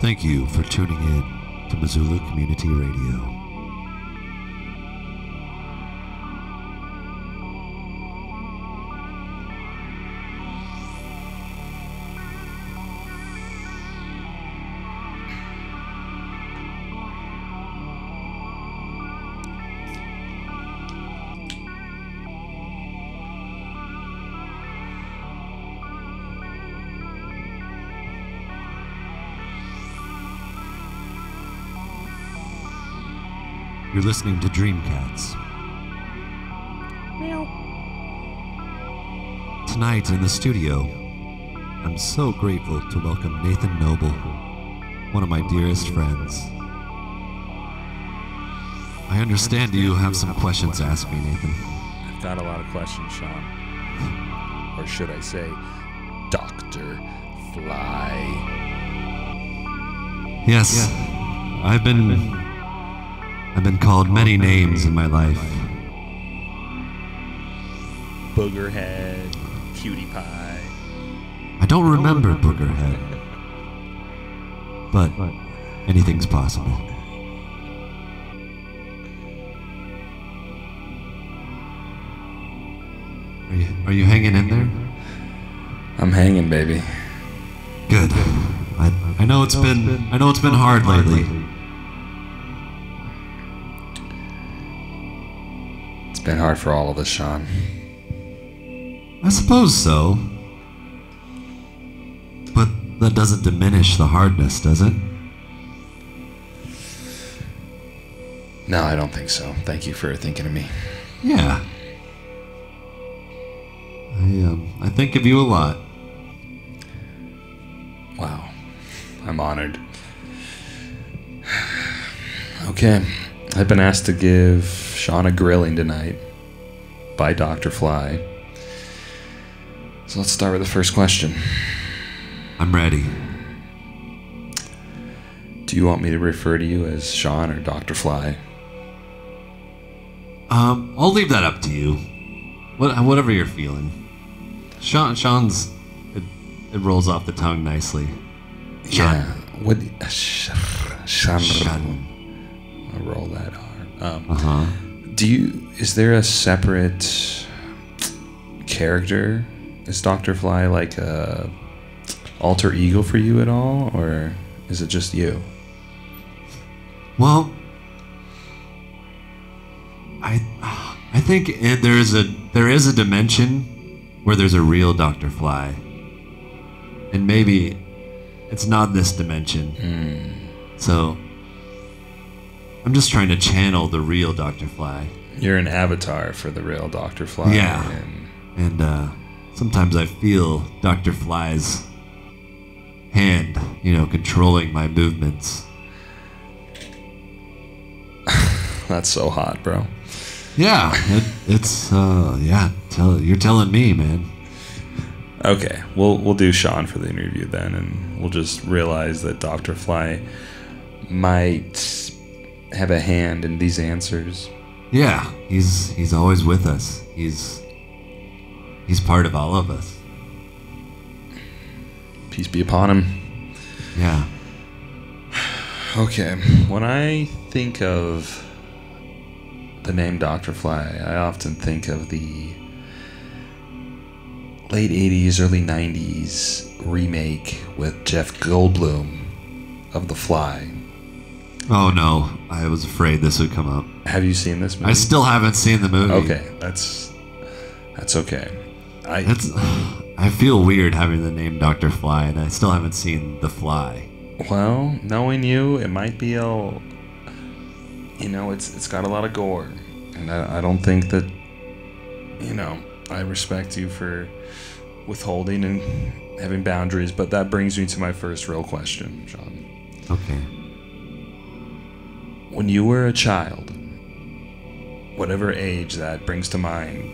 Thank you for tuning in to Missoula Community Radio. You're listening to Dreamcats. Meow. Tonight in the studio, I'm so grateful to welcome Nathan Noble, one of my dearest friends. I understand you have some questions to ask me, Nathan. I've got a lot of questions, Sean. Or should I say, Dr. Fly. Yes, I've been called many names in my life. Boogerhead, Cutie Pie. I don't remember Boogerhead, but anything's possible. Are you hanging in there? I'm hanging, baby. Good. I know it's been hard lately. It's been hard for all of us, Sean. I suppose so. But that doesn't diminish the hardness, does it? No, I don't think so. Thank you for thinking of me. Yeah. I think of you a lot. Wow. I'm honored. Okay. I've been asked to give Sean a grilling tonight by Dr. Fly. So let's start with the first question. I'm ready. Do you want me to refer to you as Sean or Dr. Fly? I'll leave that up to you. Whatever you're feeling. Sean's... It rolls off the tongue nicely. Sean. Yeah. What? Sean. I'll roll that R. Is there a separate character? Is Dr. Fly like a alter ego for you at all, or is it just you? Well, I think there is a dimension where there's a real Dr. Fly, and maybe it's not this dimension. So I'm just trying to channel the real Dr. Fly. You're an avatar for the real Dr. Fly. Yeah, and sometimes I feel Dr. Fly's hand, controlling my movements. That's so hot, bro. Yeah, you're telling me, man. Okay, we'll do Sean for the interview then, and we'll just realize that Dr. Fly might have a hand in these answers. Yeah, he's always with us. He's part of all of us. Peace be upon him. Yeah. Okay, when I think of the name Dr. Fly, I often think of the late 80s, early 90s remake with Jeff Goldblum of The Fly. Oh no, I was afraid this would come up. Have you seen this movie? I still haven't seen the movie. Okay, that's okay. I feel weird having the name Dr. Fly, and I still haven't seen The Fly. Well, knowing you, it might be it's got a lot of gore, and I don't think that, I respect you for withholding and having boundaries, but that brings me to my first real question, Sean. Okay. When you were a child, whatever age that brings to mind,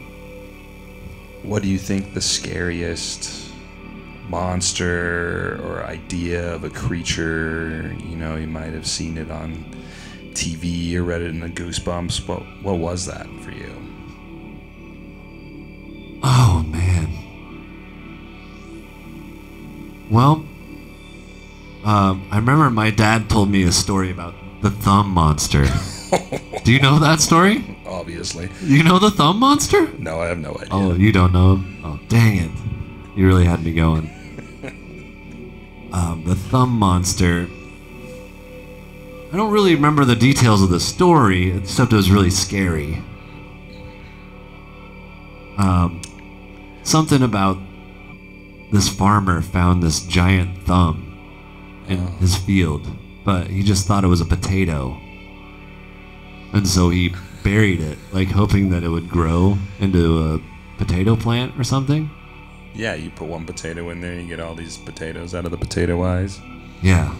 what do you think the scariest monster or idea of a creature, you might have seen it on TV or read it in the Goosebumps, what was that for you? Oh, man. Well, I remember my dad told me a story about the thumb monster. Do you know that story? Obviously. You know the thumb monster? No, I have no idea. Oh, you don't know him? Oh, dang it. You really had me going. The thumb monster. I don't really remember the details of the story, except it was really scary. Something about this farmer found this giant thumb in his field, but he just thought it was a potato. And so he buried it, like hoping that it would grow into a potato plant or something. Yeah, you put one potato in there, you get all these potatoes out of the potato eyes. Yeah,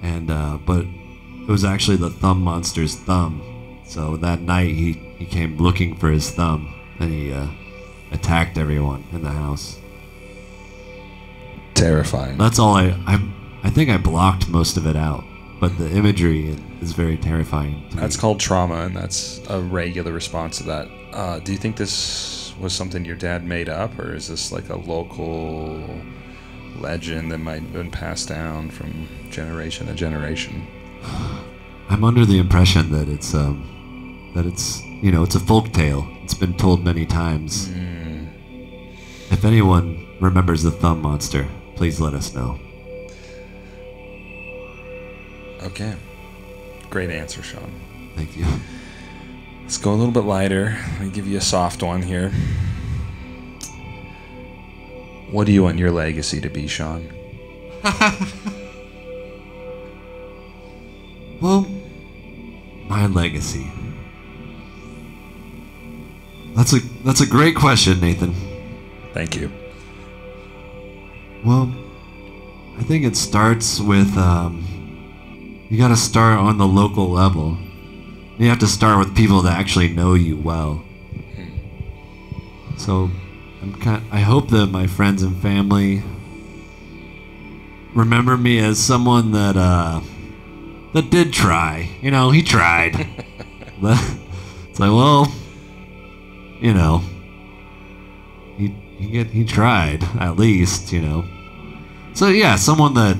and but it was actually the thumb monster's thumb. So that night he came looking for his thumb, and he attacked everyone in the house. Terrifying. That's all I think I blocked most of it out, but the imagery is very terrifying to That's me. called trauma, and that's a regular response to that. Do you think this was something your dad made up, or is this like a local legend that might have been passed down from generation to generation? I'm under the impression that it's you know, it's a folk tale. It's been told many times. If anyone remembers the thumb monster, please let us know. Okay. Great answer, Sean. Thank you. Let's go a little bit lighter. Let me give you a soft one here. What do you want your legacy to be, Sean? Well, my legacy. That's a great question, Nathan. Thank you. Well, I think it starts with you got to start on the local level. You have to start with people that actually know you well. So, I hope that my friends and family remember me as someone that did try. You know, he tried. It's like, well, you know, he tried at least, you know. So yeah, someone that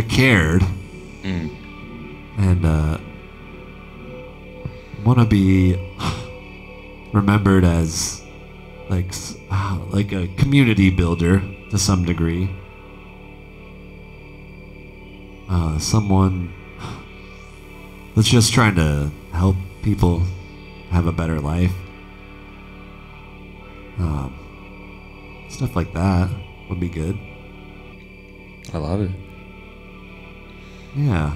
cared and want to be remembered as like a community builder to some degree. Someone that's just trying to help people have a better life. Stuff like that would be good. I love it. Yeah.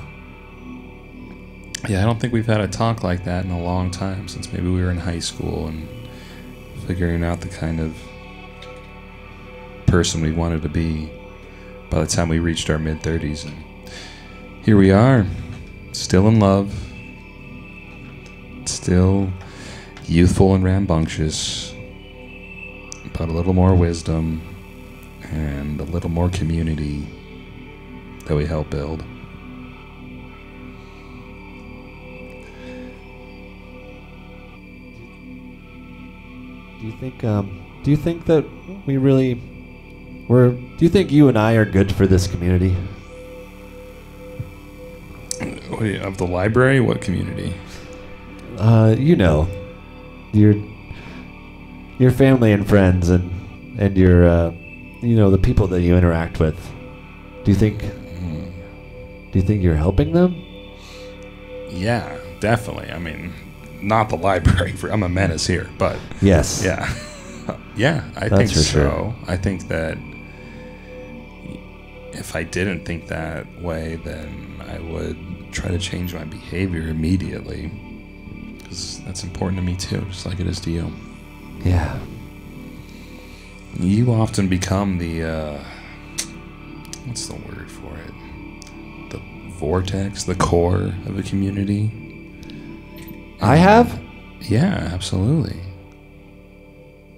Yeah, I don't think we've had a talk like that in a long time, since maybe we were in high school and figuring out the kind of person we wanted to be by the time we reached our mid-30s. And here we are, still in love, still youthful and rambunctious, but a little more wisdom and a little more community that we help build. Do you think that we really do you think you and I are good for this community? Wait, of the library? What community? You know, your family and friends and your you know, the people that you interact with. Do you think you're helping them? Yeah, definitely. I mean, not the library. I'm a menace here, but Yes. yeah, yeah. I That's think for so. sure. I think that if I didn't think that way, then I would try to change my behavior immediately, because that's important to me too, just like it is to you. Yeah. You often become the what's the word for it? The vortex, the core of a community. I have? Yeah, absolutely.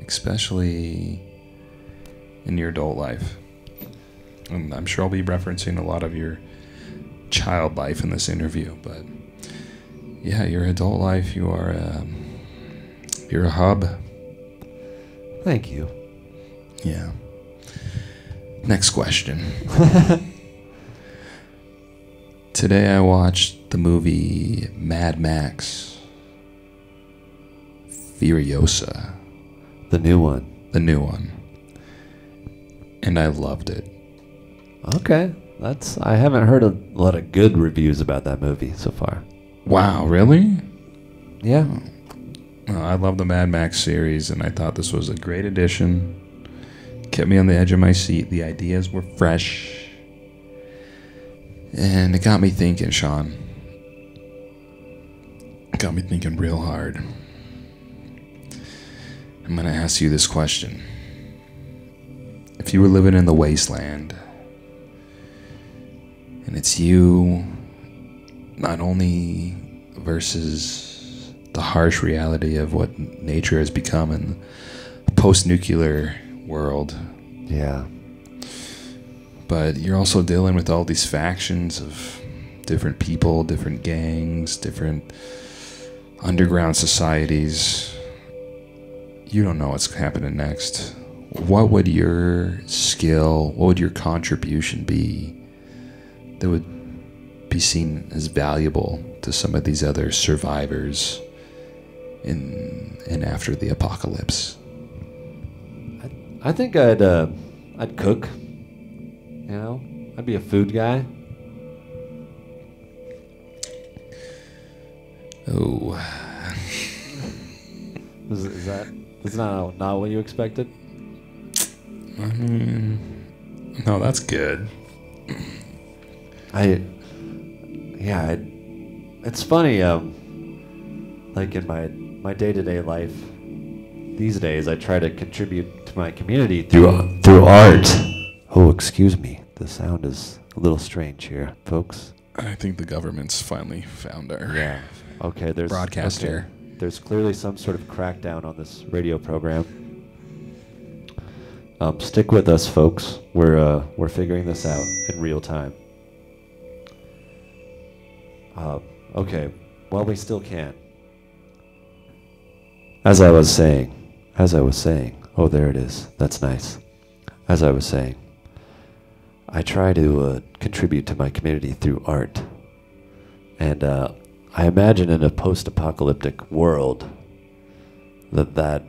Especially in your adult life. And I'm sure I'll be referencing a lot of your child life in this interview, but yeah, your adult life, you're a hub. Thank you. Yeah. Next question. Today I watched the movie Mad Max Furiosa. The new one. The new one. And I loved it. Okay. I haven't heard a lot of good reviews about that movie so far. Wow, really? Yeah. I love the Mad Max series, and I thought this was a great addition. Kept me on the edge of my seat. The ideas were fresh. And it got me thinking, Sean. It got me thinking real hard. I'm going to ask you this question. If you were living in the wasteland, and it's you not only versus the harsh reality of what nature has become in the post-nuclear world. Yeah. But you're also dealing with all these factions of different people, different gangs, different underground societies. You don't know what's happening next. What would your skill, what would your contribution be that would be seen as valuable to some of these other survivors in and after the apocalypse? I think I'd cook. You know, I'd be a food guy. Oh. Is that's not what you expected? I mean, no, that's good. It's funny. Like in my day-to-day life these days, I try to contribute to my community through art. Oh, excuse me. The sound is a little strange here, folks. I think the government's finally found our Okay, there's broadcast here. There's clearly some sort of crackdown on this radio program. Stick with us, folks. We're figuring this out in real time. Okay, well, we still can. As I was saying. Oh, there it is. That's nice. As I was saying, I try to contribute to my community through art. And I imagine in a post-apocalyptic world that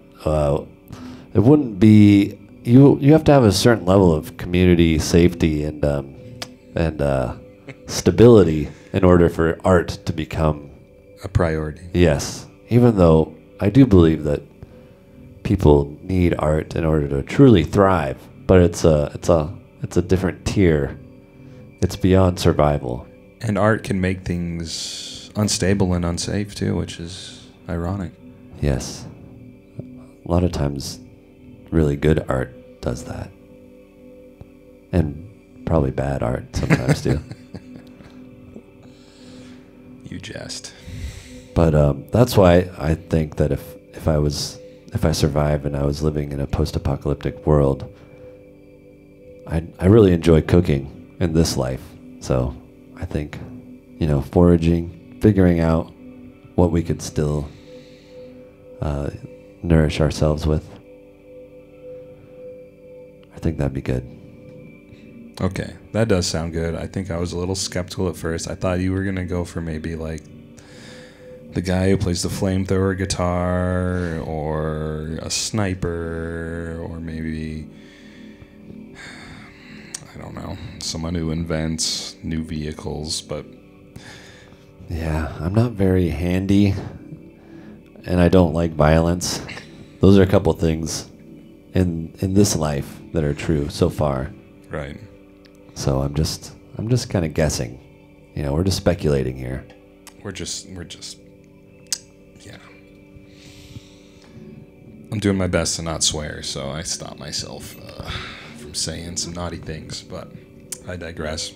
it wouldn't be... You have to have a certain level of community safety and stability in order for art to become a priority. Yes, even though I do believe that people need art in order to truly thrive, but it's a different tier. It's beyond survival. And art can make things unstable and unsafe too, which is ironic. Yes, a lot of times, really good art does that, and probably bad art sometimes too. You jest. But that's why I think that if I survived and I was living in a post-apocalyptic world, I really enjoy cooking in this life. So I think, foraging, figuring out what we could still nourish ourselves with. I think that'd be good. Okay, that does sound good. I think I was a little skeptical at first. I thought you were going to go for maybe like the guy who plays the flamethrower guitar or a sniper or maybe, I don't know, someone who invents new vehicles, but... Yeah, I'm not very handy and I don't like violence. Those are a couple things in this life that are true so far. Right. So I'm just kind of guessing. We're just speculating here. We're just, yeah. I'm doing my best to not swear, so I stop myself from saying some naughty things, but I digress.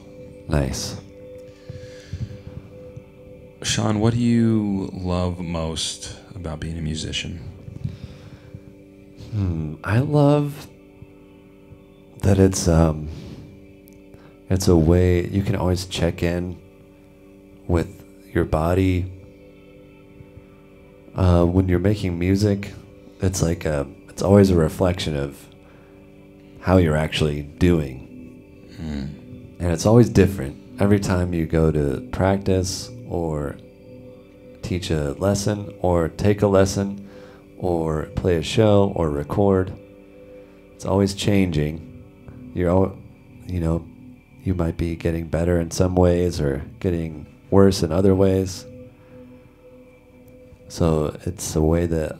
Nice. Sean, what do you love most about being a musician? I love that it's a way you can always check in with your body. When you're making music, it's like it's always a reflection of how you're actually doing, and it's always different. every time you go to practice or teach a lesson or take a lesson or play a show or record, it's always changing. You might be getting better in some ways or getting worse in other ways. So it's a way that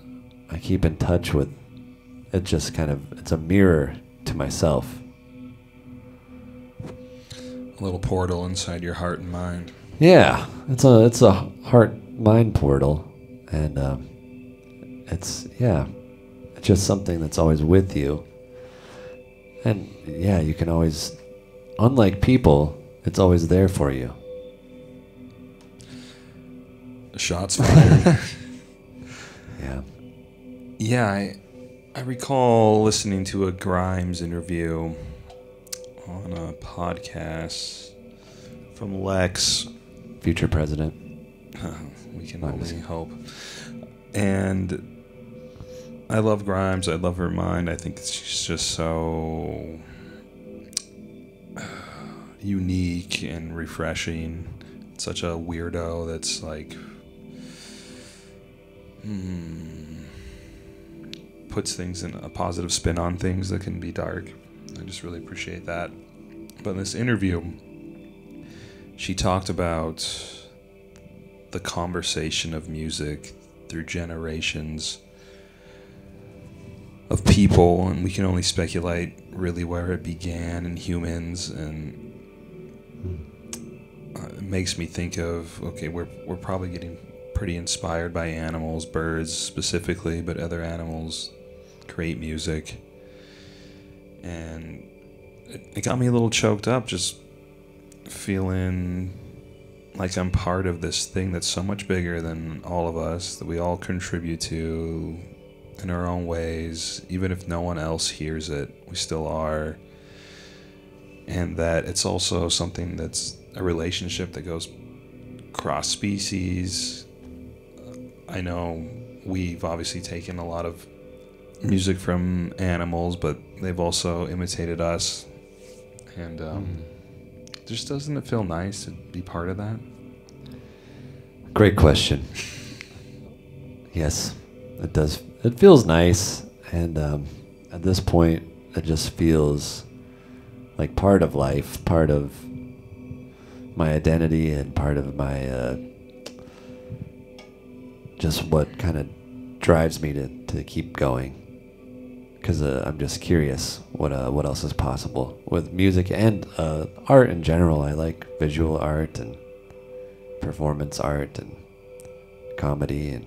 I keep in touch with. It just kind of, it's a mirror to myself. A little portal inside your heart and mind. Yeah, it's a heart-mind portal, and it's just something that's always with you. And yeah, you can always, unlike people, it's always there for you. Shots fired. Yeah. Yeah, I recall listening to a Grimes interview on a podcast from Lex. Future president. We can only hope. And I love Grimes. I love her mind. I think she's just so unique and refreshing. Such a weirdo that's like puts things in a positive spin on things that can be dark. I just really appreciate that. But in this interview, she talked about the conversation of music through generations of people, and we can only speculate really where it began in humans, and it makes me think of, okay, we're probably getting pretty inspired by animals, birds specifically, but other animals create music, and it got me a little choked up just feeling like I'm part of this thing that's so much bigger than all of us, that we all contribute to in our own ways. Even if no one else hears it, we still are. And that it's also something that's a relationship that goes cross species. I know we've obviously taken a lot of music from animals, but they've also imitated us. And just doesn't it feel nice to be part of that? Great question. Yes, it does. It feels nice, and at this point, it just feels like part of life, part of my identity, and part of my just what kind of drives me to keep going. Because I'm just curious what else is possible with music and art in general. I like visual art and performance art and comedy, and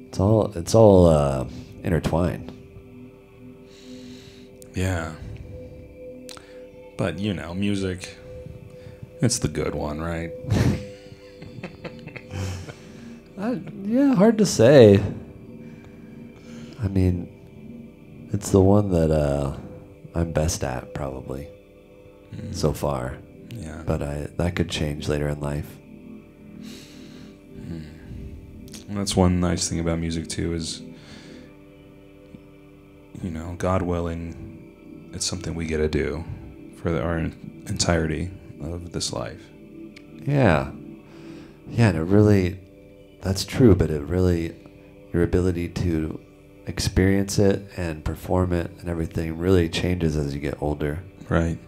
it's all intertwined. Yeah. But music, it's the good one, right? Yeah, hard to say. I mean, it's the one that I'm best at, probably, so far. Yeah. But that could change later in life. And that's one nice thing about music, too, is, God willing, it's something we get to do for our entirety of this life. Yeah. Yeah, and it really, that's true, but it really, your ability to experience it and perform it and everything really changes as you get older. Right.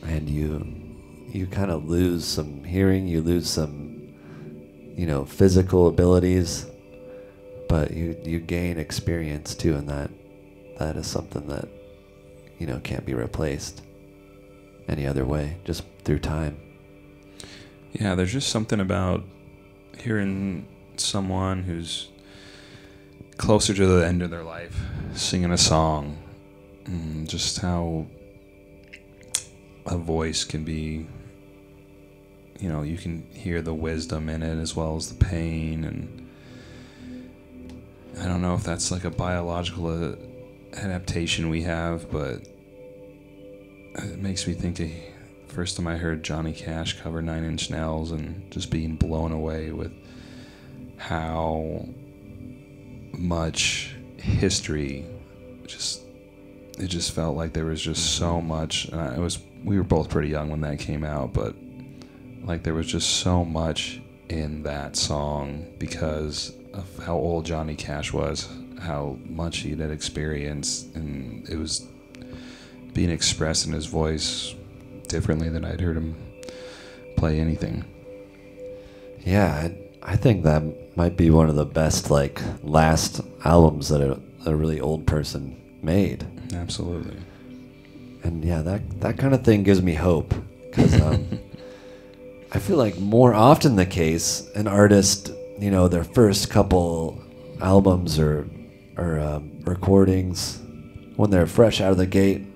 And you kind of lose some hearing, you lose some, physical abilities, but you gain experience too, and that is something that, can't be replaced any other way, just through time. Yeah, there's just something about hearing someone who's closer to the end of their life singing a song, just how a voice can be, you can hear the wisdom in it as well as the pain, and I don't know if that's like a biological adaptation we have, but it makes me think of first time I heard Johnny Cash cover 9 Inch Nails and just being blown away with how much history it just felt like there was just so much, and it was we were both pretty young when that came out, but like there was just so much in that song because of how old Johnny Cash was, how much he had experienced, and it was being expressed in his voice differently than I'd heard him play anything. Yeah, I think that might be one of the best like last albums that a really old person made. Absolutely. And yeah, that kind of thing gives me hope because I feel like more often the case, an artist, you know, their first couple albums or recordings, when they're fresh out of the gate,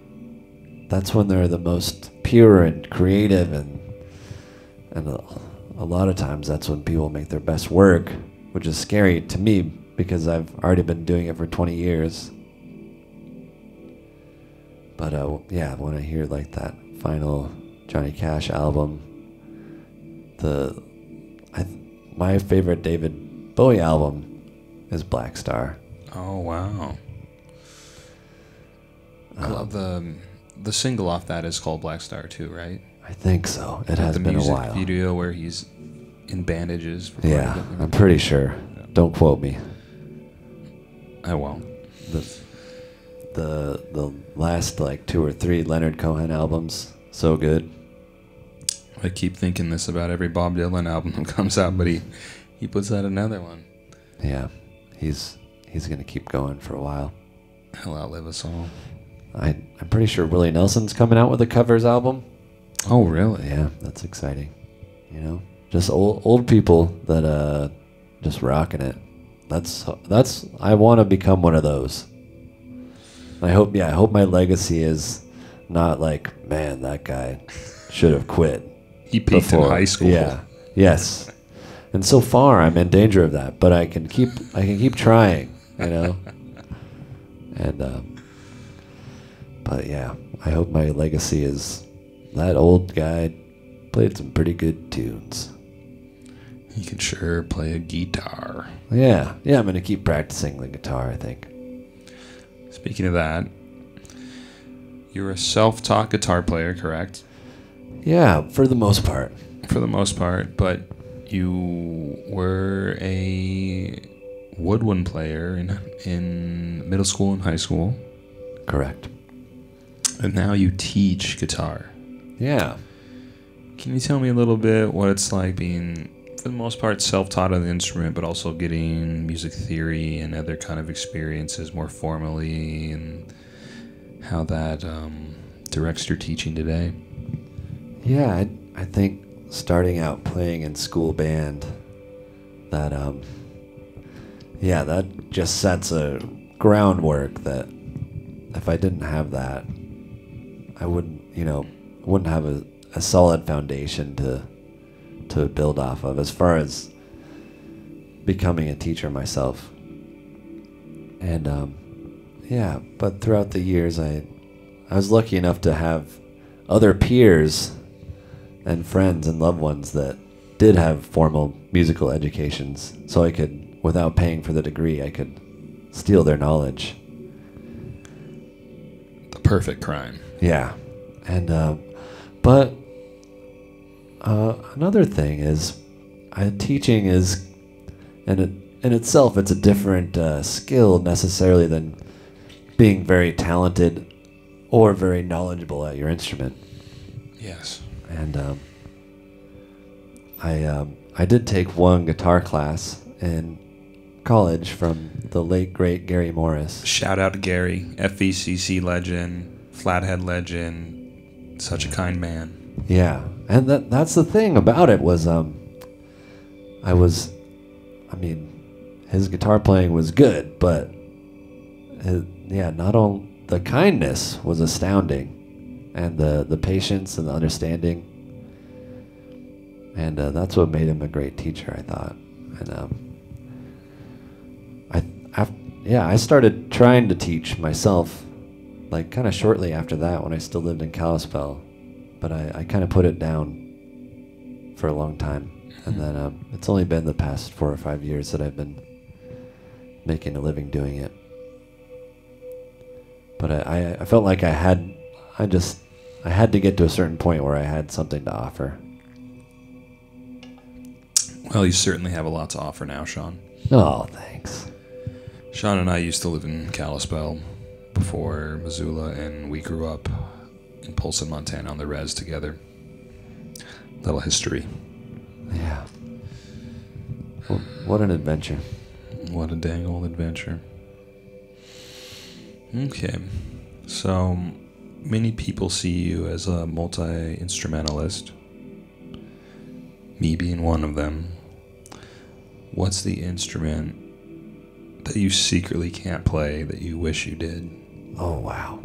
that's when they're the most pure and creative, and a lot of times that's when people make their best work, which is scary to me because I've already been doing it for 20 years. But yeah, when I hear like that final Johnny Cash album, my favorite David Bowie album is Black Star. Oh wow! I love the single off that is called Black Star too, right? I think so. It has been a while. The music video where he's in bandages. Yeah, I'm pretty sure. Yeah. Don't quote me. I won't. The last like 2 or 3 Leonard Cohen albums, so good. I keep thinking this about every Bob Dylan album that comes out, but he puts out another one. Yeah, he's gonna keep going for a while. He'll outlive us all. I'm pretty sure Willie Nelson's coming out with a covers album. Oh, really? Yeah, that's exciting. You know, just old people that just rocking it. That's I want to become one of those. I hope my legacy is not like, man, that guy should have quit. He peaked in high school. Yeah. Yes. And so far I'm in danger of that, but I can keep trying, you know. And but yeah, I hope my legacy is that old guy played some pretty good tunes. He could sure play a guitar. Yeah, I'm gonna keep practicing the guitar, I think. Speaking of that, you're a self-taught guitar player, correct? Yeah, for the most part. For the most part, but you were a woodwind player in middle school and high school. Correct. And now you teach guitar. Yeah. Can you tell me a little bit what it's like being, for the most part, self-taught on the instrument, but also getting music theory and other kind of experiences more formally, and how that directs your teaching today? Yeah, I think starting out playing in school band, that that just sets a groundwork that if I didn't have that, I wouldn't have a solid foundation to build off of as far as becoming a teacher myself. And but throughout the years I was lucky enough to have other peers and friends and loved ones that did have formal musical educations, so I could, without paying for the degree, I could steal their knowledge. The perfect crime. Yeah. And but another thing is teaching is in itself, it's a different skill necessarily than being very talented or very knowledgeable at your instrument. Yes. And I did take one guitar class in college from the late great Gary Morris. Shout out to Gary, FVCC legend, Flathead legend, such a kind man. Yeah, and that's the thing about it was his guitar playing was good, but not only the kindness was astounding, and the patience and the understanding, and that's what made him a great teacher, I thought. And I started trying to teach myself, like kind of shortly after that, when I still lived in Kalispell, but I kind of put it down for a long time, and then it's only been the past 4 or 5 years that I've been making a living doing it. But I felt like I I had to get to a certain point where I had something to offer. Well, you certainly have a lot to offer now, Sean. Oh, thanks. Sean and I used to live in Kalispell before Missoula, and we grew up in Polson, Montana on the res together. Little history. Yeah. What an adventure. What a dang old adventure. Okay. So, many people see you as a multi-instrumentalist. Me being one of them. What's the instrument that you secretly can't play that you wish you did? Oh, wow.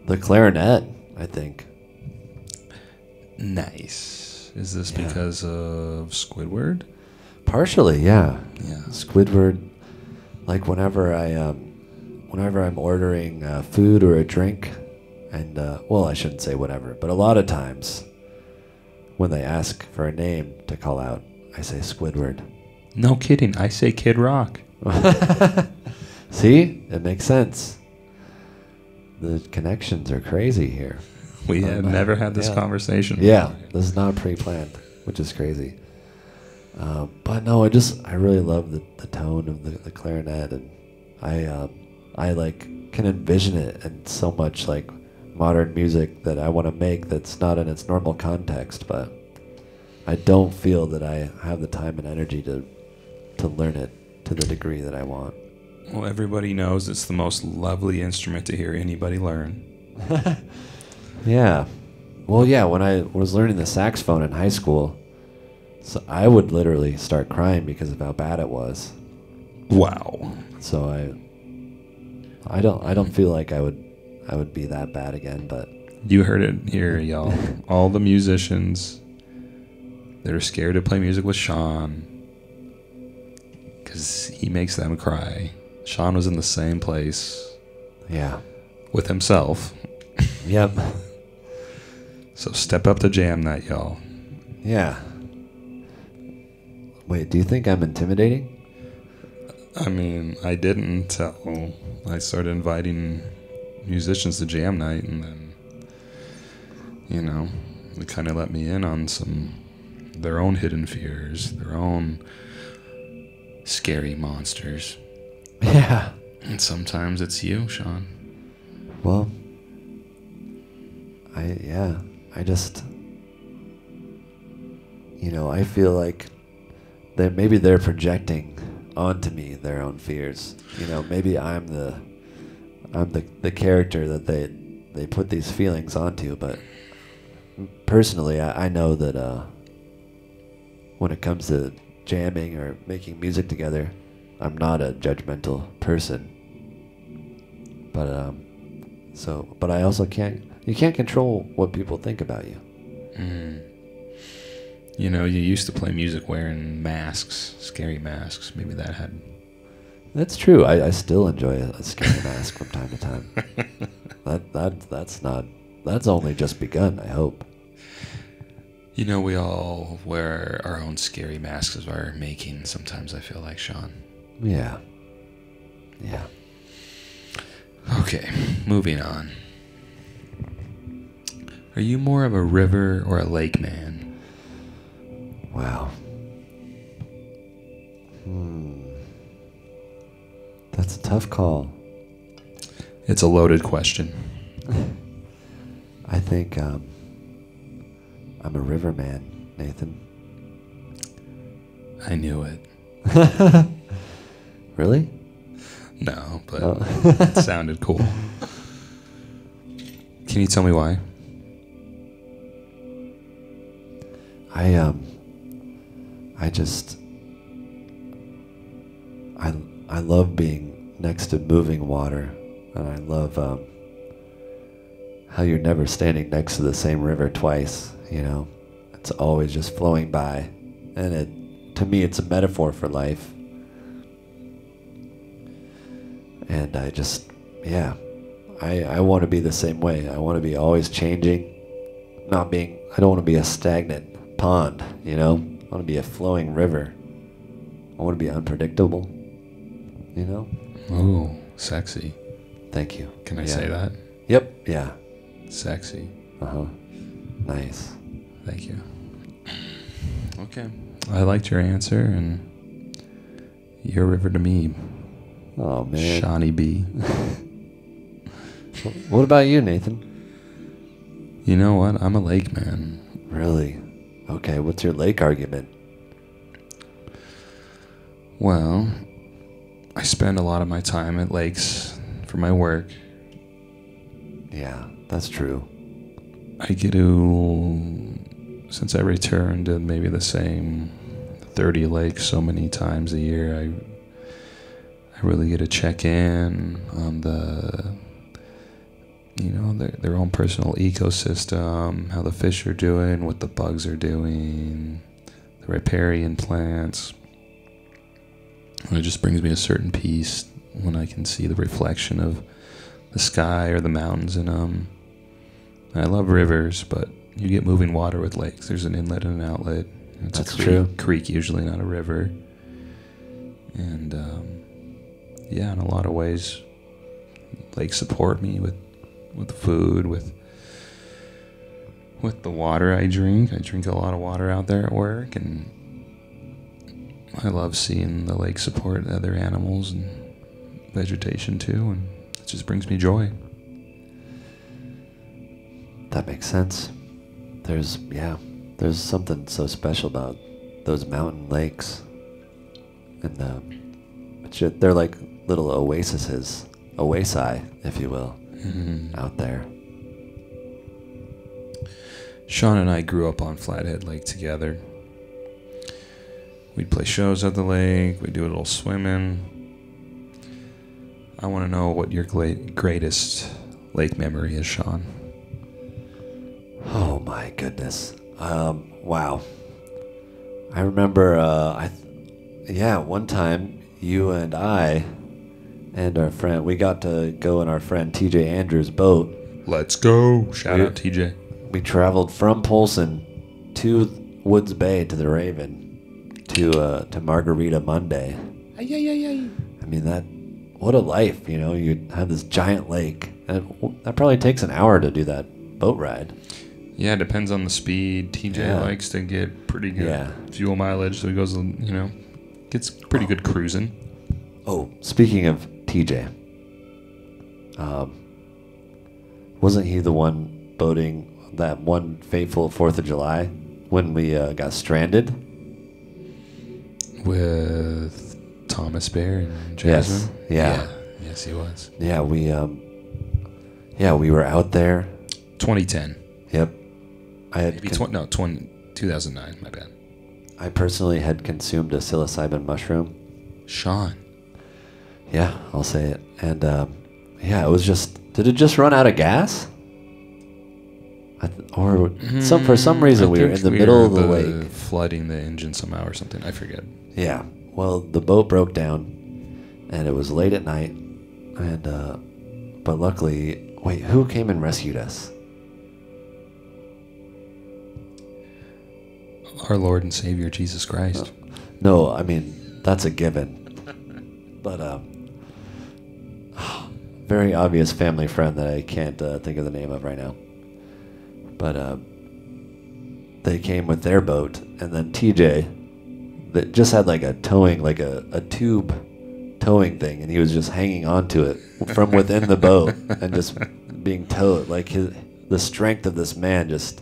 The clarinet, I think. Nice. Is this Yeah. because of Squidward? Partially, yeah. Yeah. Squidward, like whenever I'm ordering food or a drink, and well, I shouldn't say whatever, but a lot of times when they ask for a name to call out, I say Squidward. No kidding. I say Kid Rock. See, it makes sense. The connections are crazy here. We have never had this Yeah. conversation. Yeah, this is not pre-planned, which is crazy. But no, I really love the tone of the clarinet, and I like can envision it in so much like modern music that I want to make that's not in its normal context, but I don't feel that I have the time and energy to learn it to the degree that I want. Well, everybody knows it's the most lovely instrument to hear anybody learn. Yeah. Well, yeah, when I was learning the saxophone in high school, so I would literally start crying because of how bad it was. Wow. So I don't feel like I would be that bad again, but You heard it here, y'all. All the musicians that are scared to play music with Sean because he makes them cry. Sean was in the same place yeah. with himself. Yep. So step up to jam night, y'all. Yeah. Wait, do you think I'm intimidating? I mean, I didn't until I started inviting musicians to jam night, and then, you know, they kind of let me in on their own hidden fears, their own scary monsters. Yeah. And sometimes it's you, Sean. Well, I just, I feel like maybe they're projecting onto me their own fears. Maybe I'm the character that they put these feelings onto, but personally, I know that when it comes to jamming or making music together, I'm not a judgmental person. But I also you can't control what people think about you. You know, you used to play music wearing masks, scary masks. Maybe that had... That's true. I still enjoy a scary mask from time to time. That's only just begun, I hope. You know, we all wear our own scary masks of our making. Sometimes I feel like, Sean. Yeah. Yeah. Okay, moving on. Are you more of a river or a lake man? Wow. That's a tough call. It's a loaded question. I think I'm a river man, Nathan. I knew it. Really? No, but Oh. it sounded cool. Can you tell me why? I love being next to moving water, and I love how you're never standing next to the same river twice. It's always just flowing by, and to me it's a metaphor for life. And I want to be the same way. I want to be always changing, I don't want to be a stagnant pond, I want to be a flowing river. I want to be unpredictable, Oh, sexy. Thank you. Can I Yeah. say that? Yep. Yeah. Sexy. Uh-huh. Nice. Thank you. Okay. I liked your answer, and you're a river to me, Oh, man. Shawnee B. What about you, Nathan? You know what? I'm a lake man. Really? Okay, what's your lake argument? Well, I spend a lot of my time at lakes for my work. Yeah, that's true. I get to, since I return to maybe the same 30 lakes so many times a year, I really get to check in on their own personal ecosystem, how the fish are doing, what the bugs are doing, the riparian plants. And it just brings me a certain peace when I can see the reflection of the sky or the mountains in them. I love rivers, but you get moving water with lakes. There's an inlet and an outlet. It's That's a creek, true. creek, usually not a river. And in a lot of ways, lakes support me with food, with the water I drink. I drink a lot of water out there at work, and I love seeing the lake support other animals and vegetation too, and it just brings me joy. That makes sense. There's something so special about those mountain lakes. And they're like little oasi, if you will, out there. Sean and I grew up on Flathead Lake together. We'd play shows at the lake. We'd do a little swimming. I want to know what your greatest lake memory is, Sean. Oh my goodness. Wow. I remember, one time you and I and our friend, we got to go in our friend TJ Andrews' boat. Let's go. Shout out TJ. We traveled from Polson to Woods Bay to the Raven to Margarita Monday. I mean, what a life, you know. You have this giant lake. And that probably takes an hour to do that boat ride. Yeah, it depends on the speed. TJ likes to get pretty good fuel mileage, so he goes, gets pretty good cruising. Oh, speaking of TJ, wasn't he the one boating that one fateful 4th of July when we got stranded? With Thomas Bear and Jasmine? Yes. Yes, he was. Yeah, we were out there. 2010. Yep. I had Maybe 2009, my bad. I personally had consumed a psilocybin mushroom. Sean. Yeah, I'll say it. And it was did it just run out of gas? For some reason we were in the middle of the lake. Flooding the engine somehow or something. I forget. Yeah. Well, the boat broke down, and it was late at night. And but luckily, wait, who came and rescued us? Our Lord and Savior Jesus Christ. No, I mean that's a given. But very obvious family friend that I can't think of the name of right now. But they came with their boat, and then TJ, that just had like a towing, like a tube towing thing, and he was just hanging onto it from within the boat and just being towed. Like the strength of this man just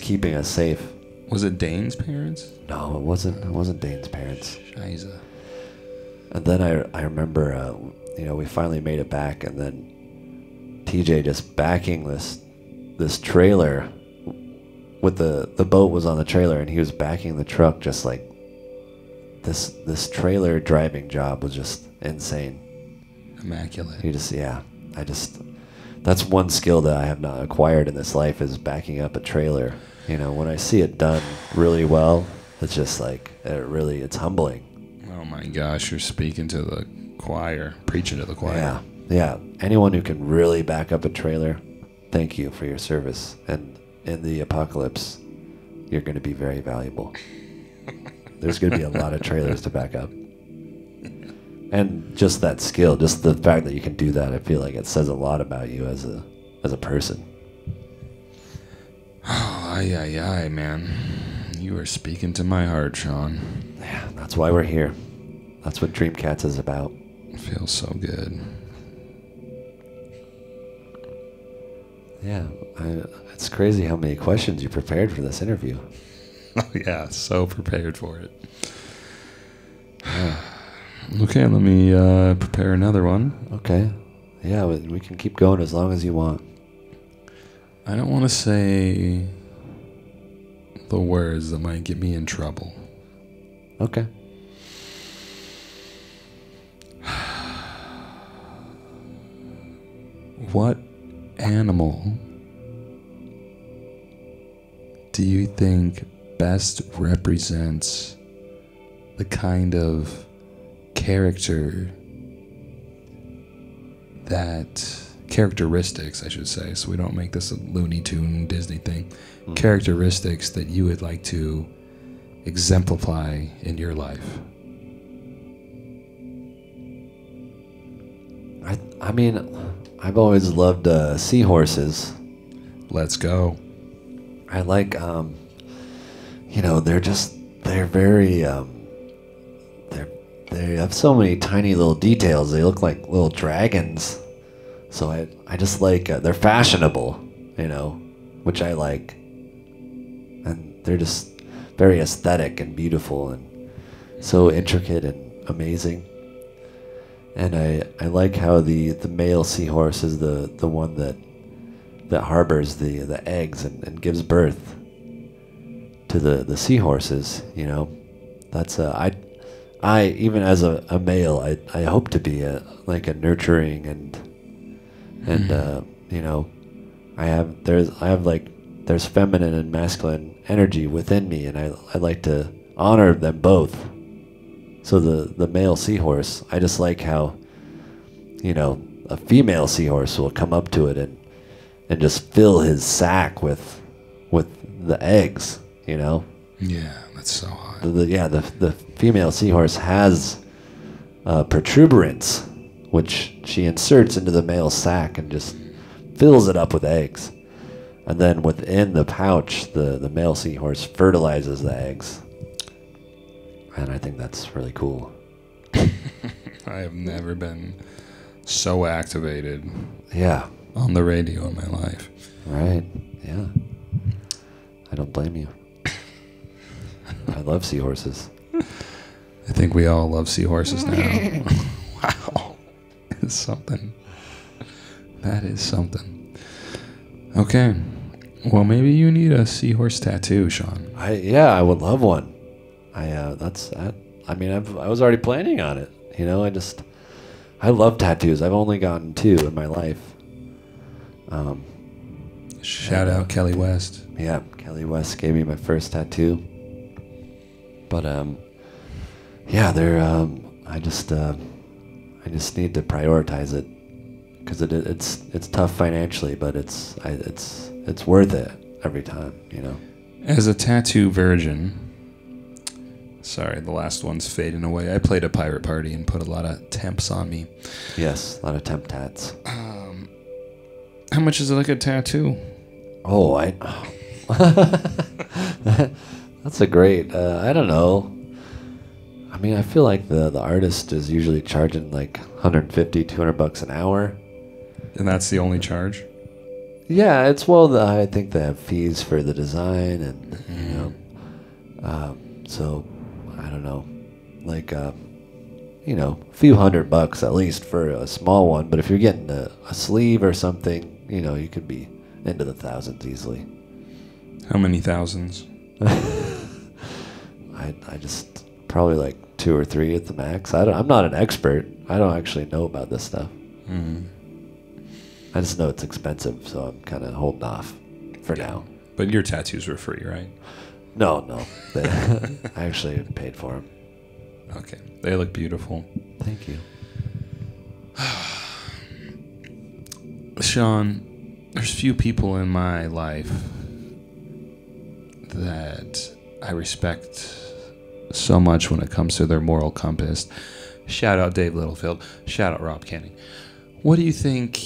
keeping us safe. Was it Dane's parents? No, it wasn't Dane's parents. Shiza. And then I remember, we finally made it back, and then TJ just backing this trailer with the boat was on the trailer, and he was backing the truck just like this trailer driving job was just insane. Immaculate. That's one skill that I have not acquired in this life is backing up a trailer. You know, when I see it done really well, it's just like it's humbling. Oh my gosh, you're speaking to the choir, preaching to the choir. Yeah. Anyone who can really back up a trailer, thank you for your service. And in the apocalypse, you're going to be very valuable. There's going to be a lot of trailers to back up. And just that skill, just the fact that you can do that, I feel like it says a lot about you as a person. Aye, man. You are speaking to my heart, Sean. Yeah, that's why we're here. That's what Dreamcats is about. It feels so good. Yeah, it's crazy how many questions you prepared for this interview. Oh, yeah, so prepared for it. Okay, let me prepare another one. Okay. Yeah, we can keep going as long as you want. I don't want to say the words that might get me in trouble. Okay. What animal do you think best represents the kind of character characteristics, I should say, so we don't make this a Looney Tune Disney thing, characteristics that you would like to exemplify in your life? I mean, I've always loved seahorses. Let's go. I like, they're very, they have so many tiny little details. They look like little dragons. So I just like, they're fashionable, which I like. And they're just very aesthetic and beautiful and so intricate and amazing. And I like how the male seahorse is the one that harbors the eggs and gives birth to the seahorses. That's I even as a male I hope to be a nurturing and there's feminine and masculine energy within me, and I like to honor them both. So the male seahorse, I just like how, a female seahorse will come up to it and just fill his sack with the eggs, Yeah, that's so hot. The female seahorse has protuberance, which she inserts into the male sack and just fills it up with eggs. And then within the pouch, the male seahorse fertilizes the eggs. And I think that's really cool. I have never been so activated Yeah. on the radio in my life. Right. Yeah. I don't blame you. I love seahorses. I think we all love seahorses now. Wow. It's something. That is something. Okay. Well, maybe you need a seahorse tattoo, Sean. I would love one. I was already planning on it. I love tattoos. I've only gotten 2 in my life. Shout out Kelly West. Yeah, Kelly West gave me my first tattoo. But they're I just need to prioritize it because it's tough financially, but it's worth it every time. As a tattoo virgin. Sorry, the last one's fading away. I played a pirate party and put a lot of temps on me. Yes, a lot of temp tats. How much is it like a tattoo? Oh, that's a great. I don't know. I mean, I feel like the artist is usually charging like $150, $200 an hour. And that's the only charge? Yeah, I think they have fees for the design and so I don't know, like a few $100 at least for a small one. But if you're getting a sleeve or something, you could be into the thousands easily. How many thousands? I just probably like 2 or 3 at the max. I'm not an expert. I don't actually know about this stuff. Mm-hmm. I just know it's expensive, so I'm kind of holding off for now. But your tattoos were free, right? No. I actually paid for them. Okay. They look beautiful. Thank you. Sean, there's few people in my life that I respect so much when it comes to their moral compass. Shout out Dave Littlefield. Shout out Rob Canning. What do you think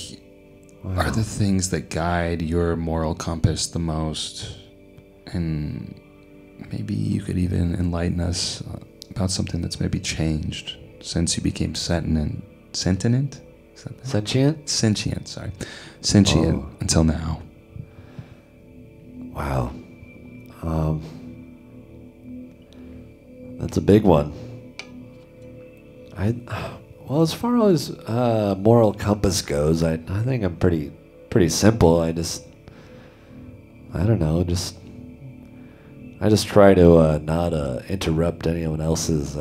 are the things that guide your moral compass the most? And maybe you could even enlighten us about something that's maybe changed since you became sentient? Sentient? Sentient, sorry. Sentient until now. Wow. That's a big one. Well, as far as moral compass goes, I think I'm pretty simple. I don't know, I just try to not interrupt anyone else's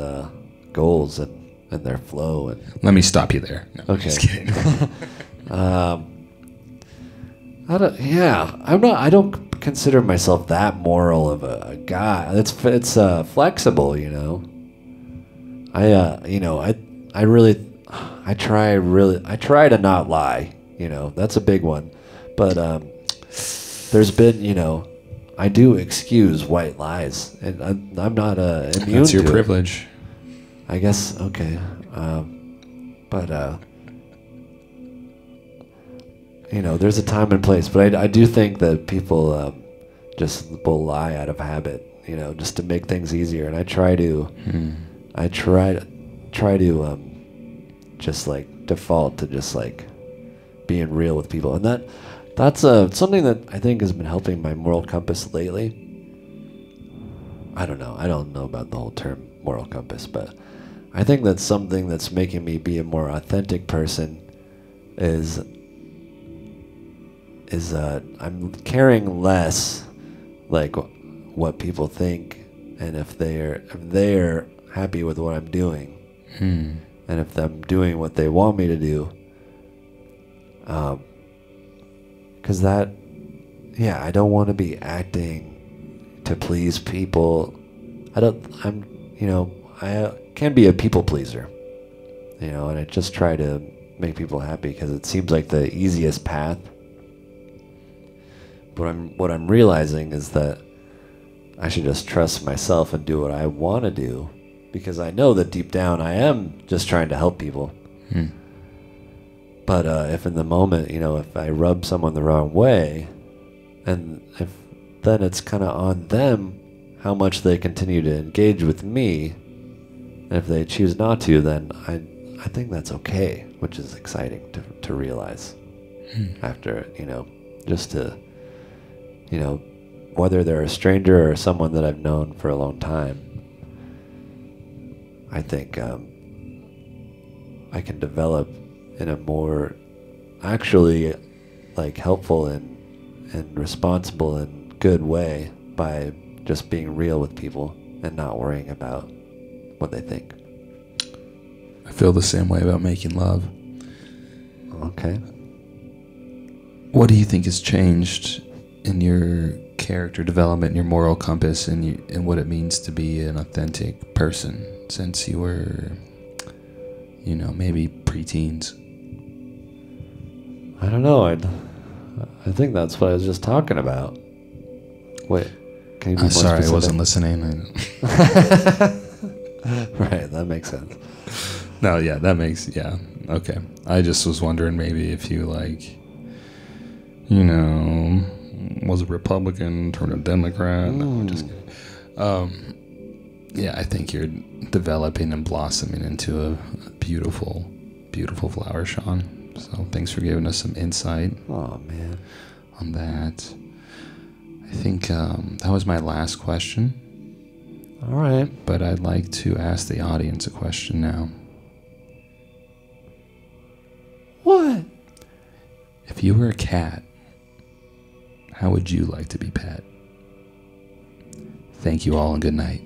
goals and their flow. And let me stop you there. No, okay. I'm just kidding. I don't consider myself that moral of a guy. It's flexible, you know. I try to not lie, you know. That's a big one. But there's been, you know, I do excuse white lies, and I'm not immune to it. That's your privilege. I guess, okay. You know, there's a time and place, but I do think that people just will lie out of habit, you know, just to make things easier. And I try to just like default to just like being real with people, and that's something that I think has been helping my moral compass lately. I don't know about the whole term moral compass, but I think that's something that's making me be a more authentic person. Is I'm caring less like what people think, and if they're happy with what I'm doing, and if I'm doing what they want me to do, because I don't want to be acting to please people. I can be a people pleaser, you know, and I just try to make people happy because it seems like the easiest path. But what I'm realizing is that I should just trust myself and do what I want to do, because I know that deep down I am just trying to help people. But if in the moment, you know, if I rub someone the wrong way, then it's kind of on them how much they continue to engage with me. And if they choose not to, then I think that's okay, which is exciting to realize after, you know, just to, you know, whether they're a stranger or someone that I've known for a long time, I think I can develop in a more actually like helpful and responsible and good way by just being real with people and not worrying about what they think. I feel the same way about making love. Okay. What do you think has changed in your character development, your moral compass, and what it means to be an authentic person since you were, you know, maybe preteens? I don't know. I think that's what I was just talking about. Wait, can you be more sorry, specific? I wasn't listening. Right, that makes sense. No, yeah, okay. I just was wondering maybe if you, like, you know, was a Republican, turned a Democrat. No, I'm just kidding. Yeah, I think you're developing and blossoming into a beautiful, beautiful flower, Sean. So thanks for giving us some insight. Oh, man. On that. I think that was my last question. All right. But I'd like to ask the audience a question now. What? If you were a cat, how would you like to be pet? Thank you all and good night.